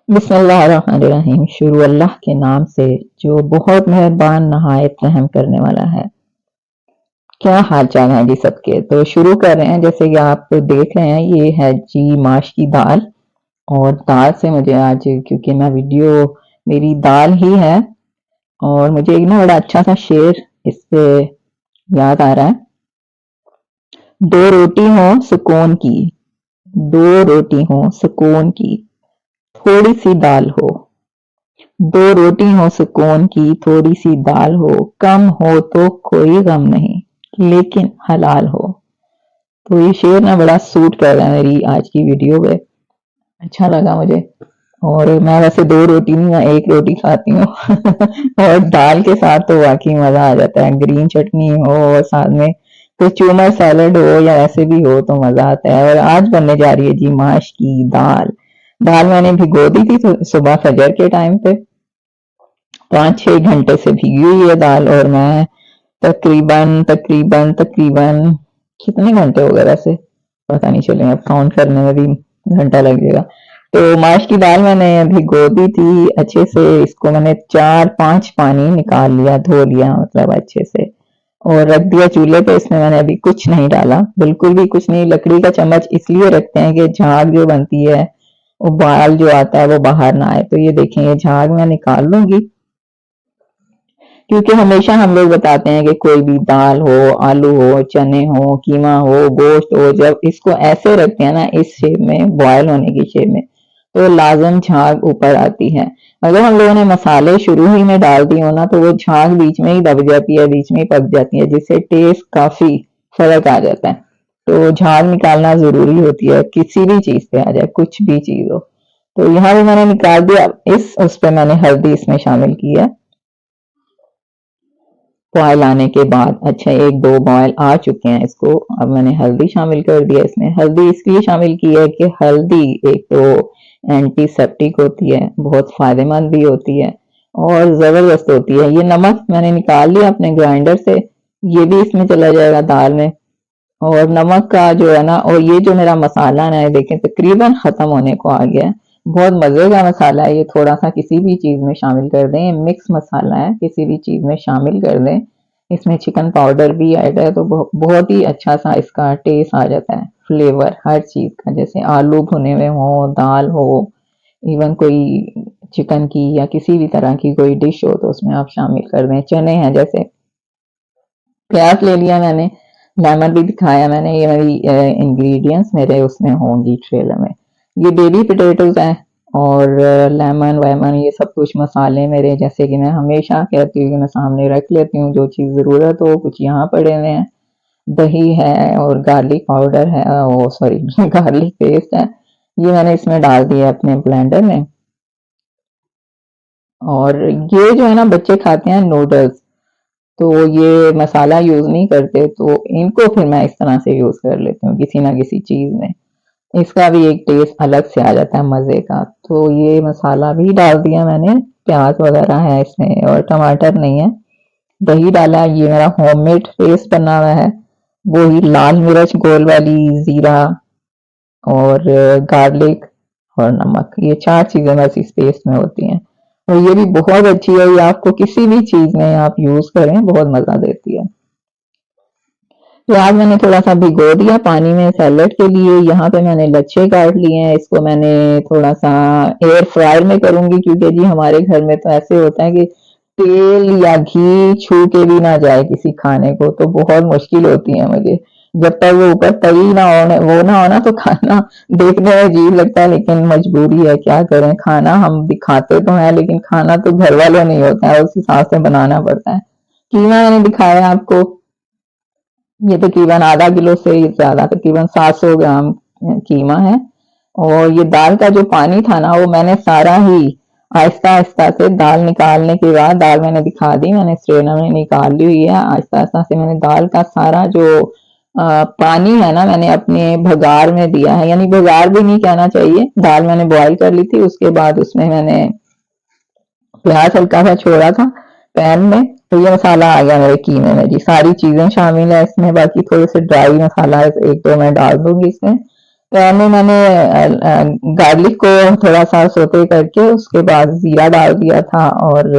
बिस्मिल्लाहिर्रहमानिर्रहीम। शुरू अल्लाह के नाम से जो बहुत मेहरबान नहायत रहम करने वाला है। क्या हाल चाल है जी सबके। तो शुरू कर रहे हैं। जैसे कि आप देख रहे हैं ये है जी माश की दाल। और दाल से मुझे आज, क्योंकि मैं वीडियो मेरी दाल ही है, और मुझे एक ना बड़ा अच्छा सा शेर इस पे याद आ रहा है। दो रोटी हो सुकून की, दो रोटी हो सुकून की, थोड़ी सी दाल हो। दो रोटी हो सुकून की, थोड़ी सी दाल हो, कम हो तो कोई गम नहीं, लेकिन हलाल हो। तो ये शेर ना बड़ा सूट कर रहा है मेरी आज की वीडियो पे। अच्छा लगा मुझे। और मैं वैसे दो रोटी नहीं, मैं एक रोटी खाती हूँ और दाल के साथ तो वाकई मजा आ जाता है। ग्रीन चटनी हो और साथ में कुछ चूमर सैलड हो या ऐसे भी हो तो मजा आता है। और आज बनने जा रही है जी माश की दाल। दाल मैंने भिगो दी थी तो सुबह फजर के टाइम पे 5-6 घंटे से भीगी हुई है दाल। और मैं तकरीबन तकरीबन तकरीबन कितने घंटे हो गए वैसे पता नहीं चलेगा, अब काउंट करने में भी घंटा लग जाएगा। तो माश की दाल मैंने भिगो दी थी अच्छे से। इसको मैंने 4-5 पानी निकाल लिया, धो लिया मतलब अच्छे से, और रख दिया चूल्हे पे। इसमें मैंने अभी कुछ नहीं डाला, बिल्कुल भी कुछ नहीं। लकड़ी का चम्मच इसलिए रखते हैं कि झाग जो बनती है, उबाल जो आता है वो बाहर ना आए। तो ये देखें, ये झाग मैं निकाल लूंगी, क्योंकि हमेशा हम लोग बताते हैं कि कोई भी दाल हो, आलू हो, चने हो, कीमा हो, गोश्त हो, जब इसको ऐसे रखते हैं ना इस शेप में, बॉयल होने की शेप में, तो लाजम झाग ऊपर आती है। अगर हम लोगों ने मसाले शुरू ही में डाल दिए हो ना तो वो झाग बीच में ही दब जाती है, बीच में ही पक जाती है, जिससे टेस्ट काफी फर्क आ जाता है। तो झाग निकालना जरूरी होती है, किसी भी चीज पे आ जाए, कुछ भी चीज हो। तो यहाँ भी मैंने निकाल दिया। इस उस पे मैंने हल्दी इसमें शामिल की है। बॉयल आने के बाद अच्छा 1-2 बॉयल आ चुके हैं इसको। अब मैंने हल्दी शामिल कर दिया इसमें। हल्दी इसलिए शामिल की है कि हल्दी एक तो एंटीसेप्टिक होती है, बहुत फायदेमंद भी होती है और जबरदस्त होती है। ये नमक मैंने निकाल लिया अपने ग्राइंडर से, ये भी इसमें चला जाएगा दाल में। और नमक का जो है ना, और ये जो मेरा मसाला ना है देखें तकरीबन खत्म होने को आ गया है। बहुत मजे का मसाला है ये। थोड़ा सा किसी भी चीज में शामिल कर दें, ये मिक्स मसाला है, किसी भी चीज में शामिल कर दें। इसमें चिकन पाउडर भी ऐड है तो बहुत ही अच्छा सा इसका टेस्ट आ जाता है, फ्लेवर हर चीज का। जैसे आलू भुने हुए हो, दाल हो, इवन कोई चिकन की या किसी भी तरह की कोई डिश हो तो उसमें आप शामिल कर दें। चने हैं जैसे, प्याज ले लिया मैंने, लेमन भी दिखाया मैंने। ये मेरी इंग्रेडिएंट्स मेरे उसमें होंगी ट्रेलर में। ये बेबी पोटैटोज हैं और लेमन वेमन ये सब कुछ मसाले मेरे, जैसे कि मैं हमेशा कहती हूँ कि मैं सामने रख लेती हूँ, जो चीज़ ज़रूरत हो कुछ यहाँ पड़े हुए हैं। दही है और गार्लिक पाउडर है, वो सॉरी गार्लिक पेस्ट है, ये मैंने इसमें डाल दिया अपने ब्लेंडर में। और ये जो है ना बच्चे खाते हैं नूडल्स, तो ये मसाला यूज नहीं करते, तो इनको फिर मैं इस तरह से यूज कर लेती हूँ किसी ना किसी चीज में। इसका भी एक टेस्ट अलग से आ जाता है मजे का। तो ये मसाला भी डाल दिया मैंने, प्याज वगैरह है इसमें और टमाटर नहीं है। दही डाला, ये मेरा होममेड पेस्ट बना हुआ है। वही लाल मिर्च गोल वाली, जीरा और गार्लिक और नमक, ये 4 चीजें बस इस पेस्ट में होती हैं। और ये भी बहुत अच्छी है, ये आपको किसी भी चीज में आप यूज करें बहुत मजा देती है। प्याज मैंने थोड़ा सा भिगो दिया पानी में सैलेड के लिए। यहाँ पे मैंने लच्छे काट लिए हैं, इसको मैंने थोड़ा सा एयर फ्रायर में करूंगी, क्योंकि जी हमारे घर में तो ऐसे होता है कि तेल या घी छू के भी ना जाए किसी खाने को, तो बहुत मुश्किल होती है मुझे। जब तक वो ऊपर तली ना हो, वो ना हो ना, तो खाना देखने में अजीब लगता है, लेकिन मजबूरी है, क्या करें। खाना हम दिखाते तो हैं लेकिन खाना तो घर वालों नहीं होता है, उस हिसाब से बनाना पड़ता है। कीमा मैंने दिखाया आपको, ये तकरीबन आधा किलो से ज्यादा, तकरीबन 700 ग्राम कीमा है। और ये दाल का जो पानी था ना, वो मैंने सारा ही आहिस्ता आहिस्ता से, दाल निकालने के बाद, दाल मैंने दिखा दी, मैंने स्ट्रेनर में निकाल ली हुई है। आहिस्ता आहिस्ता से मैंने दाल का सारा जो पानी है ना, मैंने अपने भगार में दिया है। यानी भगार भी नहीं कहना चाहिए, दाल मैंने बॉईल कर ली थी, उसके बाद उसमें मैंने प्याज हल्का सा छोड़ा था पैन में। तो ये मसाला आ गया मेरे कीमे में जी, सारी चीजें शामिल है इसमें। बाकी थोड़े से ड्राई मसाला 1-2 मैं डाल दूंगी इसमें। पैन में मैंने गार्लिक को थोड़ा सा सोते करके उसके बाद जीरा डाल दिया था, और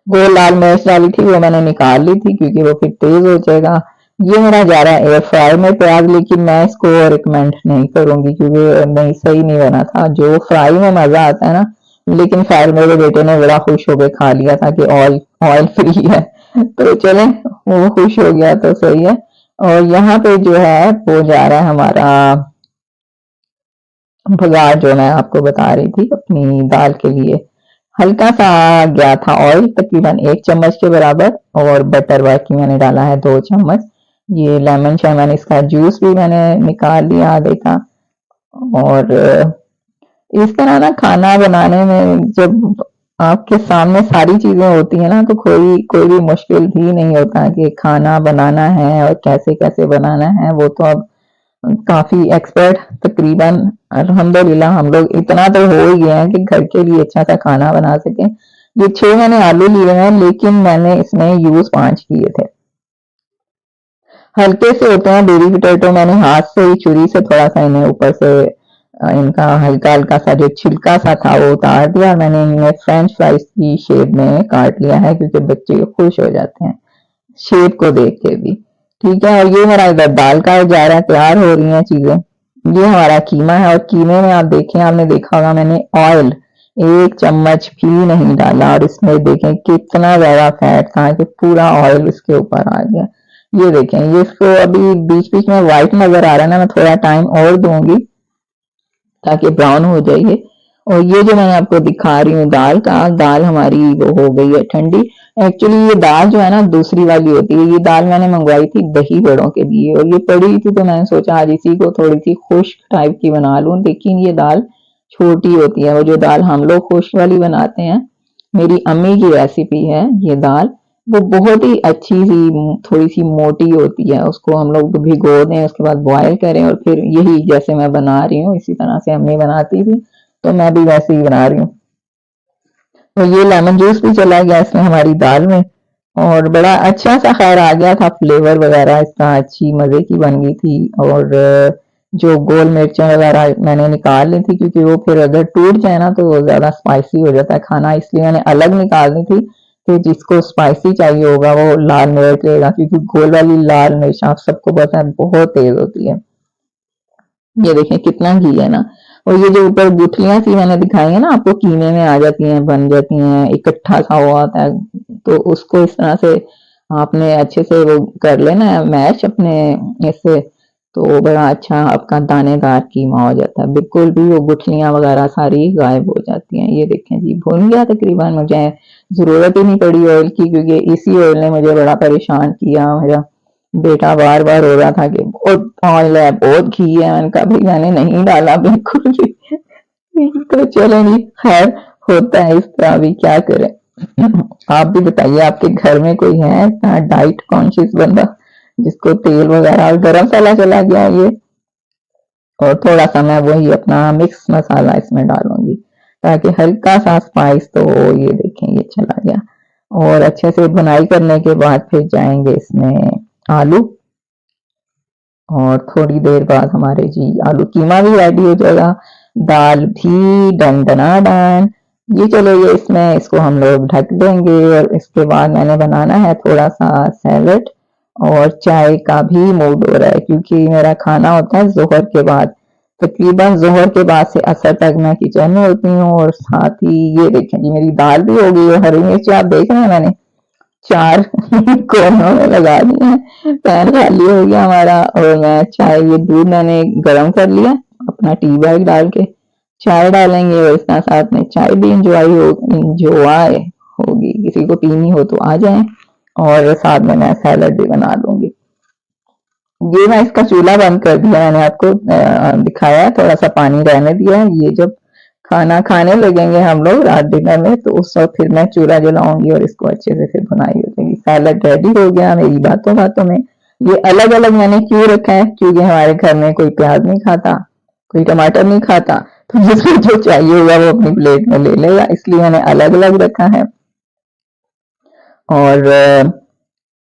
गोल लाल मिर्च डाली थी, वो मैंने निकाल ली थी क्योंकि वो फिर तेज हो जाएगा। ये मेरा जा रहा है एयर फ्राई में प्याज, लेकिन मैं इसको रिकमेंड नहीं करूंगी क्योंकि नहीं, सही नहीं बना था। जो फ्राई में मजा आता है ना, लेकिन खैर मेरे बेटे ने बड़ा खुश होकर खा लिया था कि ऑयल ऑयल फ्री है तो चले, वो खुश हो गया तो सही है। और यहाँ पे जो है वो जा रहा है हमारा बघार, जो मैं आपको बता रही थी अपनी दाल के लिए। हल्का सा गया था ऑयल, तकरीबन 1 चम्मच के बराबर, और बटर बाकी मैंने डाला है 2 चम्मच। ये लेमन शेमन, इसका जूस भी मैंने निकाल लिया आधे का। और इस तरह ना खाना बनाने में जब आपके सामने सारी चीजें होती है ना, तो कोई कोई भी मुश्किल भी नहीं होता कि खाना बनाना है और कैसे कैसे बनाना है। वो तो अब काफी एक्सपर्ट तकरीबन अल्हम्दुलिल्लाह हम लोग इतना तो हो ही गए हैं कि घर के लिए अच्छा सा खाना बना सकें। ये 6 मैंने आलू लिए हैं, लेकिन मैंने इसमें यूज 5 किए थे। हल्के से होते हैं बेबी पोटैटो, मैंने हाथ से ही छुरी से थोड़ा सा इन्हें ऊपर से इनका हल्का हल्का सा जो छिलका सा था वो उतार दिया। मैंने इन्हें फ्रेंच फ्राइज की शेप में काट लिया है क्योंकि बच्चे खुश हो जाते हैं शेप को देख के भी। ठीक है, और ये मेरा इधर दाल का जा रहा है, तैयार हो रही हैं चीजें। ये हमारा कीमा है, और कीमे में आप देखें, आपने देखा होगा मैंने ऑयल 1 चम्मच भी नहीं डाला, और इसमें देखें कितना ज्यादा फैट था कि पूरा ऑयल इसके ऊपर आ गया। ये देखें, ये इसको अभी बीच बीच में व्हाइट नजर आ रहा है ना, मैं थोड़ा टाइम और दूंगी ताकि ब्राउन हो जाए ये। और ये जो मैं आपको दिखा रही हूँ दाल का, दाल हमारी वो हो गई है ठंडी। एक्चुअली ये दाल जो है ना दूसरी वाली होती है, ये दाल मैंने मंगवाई थी दही बड़ों के लिए, और ये पड़ी थी तो मैंने सोचा आज इसी को थोड़ी सी खुश्क टाइप की बना लूं। लेकिन ये दाल छोटी होती है, वो जो दाल हम लोग खुश्क वाली बनाते हैं, मेरी अम्मी की रेसिपी है ये दाल, वो बहुत ही अच्छी सी थोड़ी सी मोटी होती है। उसको हम लोग भिगो दें, उसके बाद बॉयल करें, और फिर यही जैसे मैं बना रही हूँ इसी तरह से अम्मी बनाती थी, तो मैं भी वैसे ही बना रही हूँ। तो ये लेमन जूस भी चला गया इसमें हमारी दाल में, और बड़ा अच्छा सा खैर आ गया था, फ्लेवर वगैरह इसका अच्छी मजे की बन गई थी। और जो गोल मिर्चें वगैरह मैंने निकाल ली थी क्योंकि वो फिर अगर टूट जाए ना तो वो ज्यादा स्पाइसी हो जाता है खाना, इसलिए मैंने अलग निकाल दी थी कि जिसको स्पाइसी चाहिए होगा वो लाल मिर्च लेगा, क्योंकि गोल वाली लाल मिर्च आप सबको पता है बहुत तेज होती है। ये देखें कितना घी है ना, और ये जो ऊपर गुठलियां सी मैंने दिखाई है ना आपको, कीमे में आ जाती हैं, बन जाती हैं, इकट्ठा सा हुआ होता है, तो उसको इस तरह से आपने अच्छे से वो कर लेना है मैच अपने इससे, तो बड़ा अच्छा आपका दानेदार कीमा हो जाता है, बिल्कुल भी वो गुठलियां वगैरह सारी गायब हो जाती हैं। ये देखें जी भून गया तकरीबन, मुझे जरूरत ही नहीं पड़ी ऑयल की क्योंकि इसी ऑयल ने मुझे बड़ा परेशान किया। मेरा बेटा बार बार रो रहा था कि बहुत ऑयल है, बहुत घी है, मैंने कहा भाई मैंने नहीं डाला बिल्कुल भी तो चलो नहीं, खैर होता है इस तरह भी, क्या करें। आप भी बताइए आपके घर में कोई है इतना डाइट कॉन्शियस बंदा जिसको तेल वगैरह और गरम मसाला चला गया ये, और थोड़ा सा मैं वही अपना मिक्स मसाला इसमें डालूंगी ताकि हल्का सा स्पाइस तो हो। ये देखें ये चला गया, और अच्छे से बुनाई करने के बाद फिर जाएंगे इसमें आलू, और थोड़ी देर बाद हमारे जी आलू कीमा भी रेडी हो जाएगा, दाल भी डन डना डन। ये चलो ये इसमें इसको हम लोग ढक देंगे, और इसके बाद मैंने बनाना है थोड़ा सा सैलड, और चाय का भी मूड हो रहा है क्योंकि मेरा खाना होता है जोहर के बाद, तकरीबन जोहर के बाद से असर तक मैं किचन में होती हूँ। और साथ ही ये देखें जी मेरी दाल भी हो गई है, हरी मिर्च आप देख रहे हैं मैंने 4 कोनों में लगा दी है, पैन खाली हो गया हमारा। और मैं चाय, ये दूध मैंने गर्म कर लिया अपना टी बैग डाल के, चाय डालेंगे, और इसके साथ में चाय भी इंजॉय होगी, किसी को पीनी हो तो आ जाए, और साथ में मैं सैलड भी बना लूंगी। ये मैं इसका चूल्हा बंद कर दिया, मैंने आपको दिखाया, थोड़ा सा पानी रहने दिया। ये जब खाना खाने लगेंगे हम लोग रात डिनर में, तो उस वक्त फिर मैं चूल्हा जलाऊंगी और इसको अच्छे से फिर बुनाई हो जाएगी। सैलड रेडी हो गया मेरी बातों बातों में। ये अलग अलग मैंने क्यों रखा है, क्योंकि हमारे घर में कोई प्याज नहीं खाता, कोई टमाटर नहीं खाता, तो जिसको जो चाहिए होगा वो अपनी प्लेट में ले लेगा, इसलिए मैंने अलग अलग रखा है। और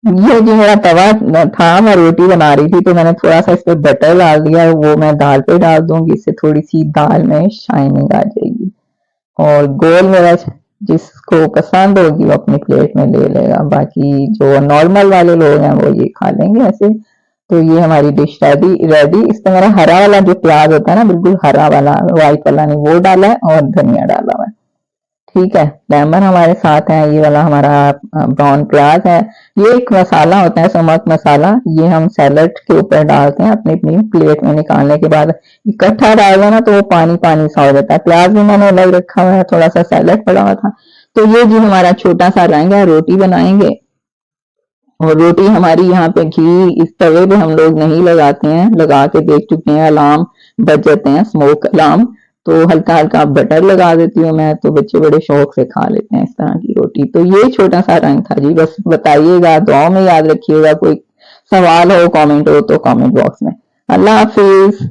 ये जो मेरा तवा था, मैं रोटी बना रही थी तो मैंने थोड़ा सा इस पे बटर डाल दिया, वो मैं दाल पे डाल दूंगी, इससे थोड़ी सी दाल में शाइनिंग आ जाएगी। और गोल मेरा जिसको पसंद होगी वो अपनी प्लेट में ले लेगा, बाकी जो नॉर्मल वाले लोग हैं वो ये खा लेंगे ऐसे। तो ये हमारी डिश रेडी। इसमें मेरा हरा वाला जो प्याज होता है ना, बिल्कुल हरा वाला, व्हाइट वाला नहीं, वो डाला है और धनिया डाला हुआ है। ठीक है, लेमन हमारे साथ है, ये वाला हमारा ब्राउन प्याज है। ये एक मसाला होता है, समक मसाला, ये हम सैलेड के ऊपर डालते हैं अपनी अपनी प्लेट में निकालने के बाद। इकट्ठा डालना ना तो वो पानी पानी सा हो जाता है। प्याज भी मैंने अलग रखा हुआ है, थोड़ा सा सैलेड पड़ा हुआ था। तो ये जो हमारा छोटा सा रंग है, रोटी बनाएंगे। और रोटी हमारी यहाँ पे घी इस तवे पे हम लोग नहीं लगाते हैं, लगा के देख चुके हैं, अलार्म बज जाते हैं, स्मोक अलार्म। तो हल्का हल्का बटर लगा देती हूँ मैं, तो बच्चे बड़े शौक से खा लेते हैं इस तरह की रोटी। तो ये छोटा सा रंग था जी, बस बताइएगा, दुआ में याद रखिएगा। कोई सवाल हो, कमेंट हो तो कमेंट बॉक्स में। अल्लाह हाफिज।